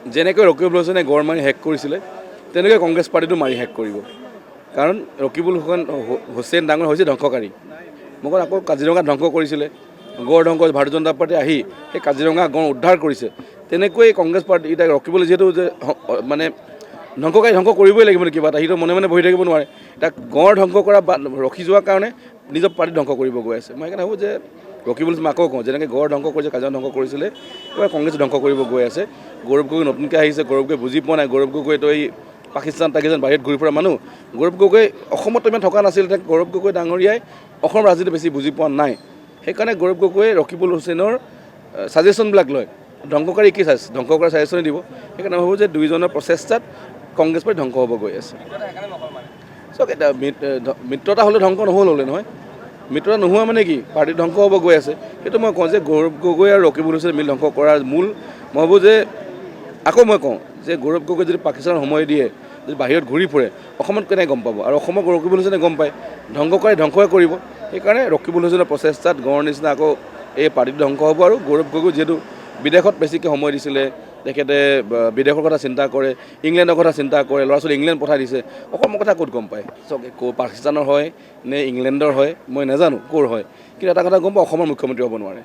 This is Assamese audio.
যেনেকৈ ৰকিবুল হুছেইনে গড় মাৰি শেষ কৰিছিলে তেনেকৈ কংগ্ৰেছ পাৰ্টিটো মাৰি শেষ কৰিব। কাৰণ ৰকিবুল হুছেইন ডাঙৰ হৈছে ধ্বংসকাৰী। মোক আকৌ কাজিৰঙা ধ্বংস কৰিছিলে, গড় ধ্বংস ভাৰতীয় জনতা পাৰ্টি আহি সেই কাজিৰঙা গড় উদ্ধাৰ কৰিছে। তেনেকৈ কংগ্ৰেছ পাৰ্টি এতিয়া ৰকিবুল যিহেতু যে মানে ধ্বংসকাৰী ধ্বংস কৰিবই লাগিব কিবা এটা, সিটো মনে মনে বহি থাকিব নোৱাৰে। এতিয়া গড় ধ্বংস কৰা ৰখি যোৱাৰ কাৰণে নিজৰ পাৰ্টি ধ্বংস কৰিব গৈ আছে। মই সেইকাৰণে ভাবোঁ যে ৰকিবুল মই আকৌ কওঁ, যেনেকৈ গড় ধ্বংস কৰিছে, কাজিৰঙা ধ্বংস কৰিছিলে, এবাৰ কংগ্ৰেছ ধ্বংস কৰিব গৈ আছে। গৌৰৱ গগৈ নতুনকৈ আহিছে, গৌৰৱ গগৈ বুজি পোৱা নাই। গৌৰৱ গগৈতো এই পাকিস্তান বাহিৰত ঘূৰি ফুৰা মানুহ। গৌৰৱ গগৈ অসমত ইমান থকা নাছিল। গৌৰৱ গগৈ ডাঙৰীয়াই অসম ৰাজনীতি বেছি বুজি পোৱা নাই। সেইকাৰণে গৌৰৱ গগৈয়ে ৰকিবুল হুছেইনৰ ছাজেশ্যনবিলাক লয়, ধ্বংসকাৰী কি ধ্বংস কৰা ছাজেশ্যনে দিব। সেইকাৰণে ভাবোঁ যে দুয়োজনৰ প্ৰচেষ্টাত কংগ্ৰেছ পাৰ্টি ধ্বংস হ'ব গৈ আছে। চাওক এতিয়া মিত্ৰতা হ'লে ধ্বংস নহ'লে নহয়, মিত্ৰতা নোহোৱা মানে কি পাৰ্টি ধ্বংস হ'ব গৈ আছে। সেইটো মই কওঁ যে গৌৰৱ গগৈ আৰু ৰকিবুল হুছেইন মিল ধ্বংস কৰাৰ মূল মই ভাবোঁ যে আকৌ মই কওঁ যে গৌৰৱ গগৈ যদি পাকিস্তানৰ সময় দিয়ে, যদি বাহিৰত ঘূৰি ফুৰে, অসমত কেনেকৈ গম পাব? আৰু অসমক ৰকিবুল হুছেইনে গম পায়, ধ্বংসকাৰী ধ্বংসই কৰিব। সেইকাৰণে ৰকিবুল হুছেইনৰ প্ৰচেষ্টাত গড়ৰ নিচিনা আকৌ এই পাৰ্টিটো ধ্বংস হ'ব। আৰু গৌৰৱ গগৈ যিহেতু বিদেশত বেছিকৈ সময় দিছিলে, তেখেতে বিদেশৰ কথা চিন্তা কৰে, ইংলেণ্ডৰ কথা চিন্তা কৰে, ল'ৰা ছোৱালী ইংলেণ্ড পঠাই দিছে, অসমৰ কথা ক'ত গম পায়? চাওক পাকিস্তানৰ হয় নে ইংলেণ্ডৰ হয় মই নাজানো ক'ৰ হয়, কিন্তু এটা কথা গম পাওঁ, অসমৰ মুখ্যমন্ত্ৰী হ'ব নোৱাৰে।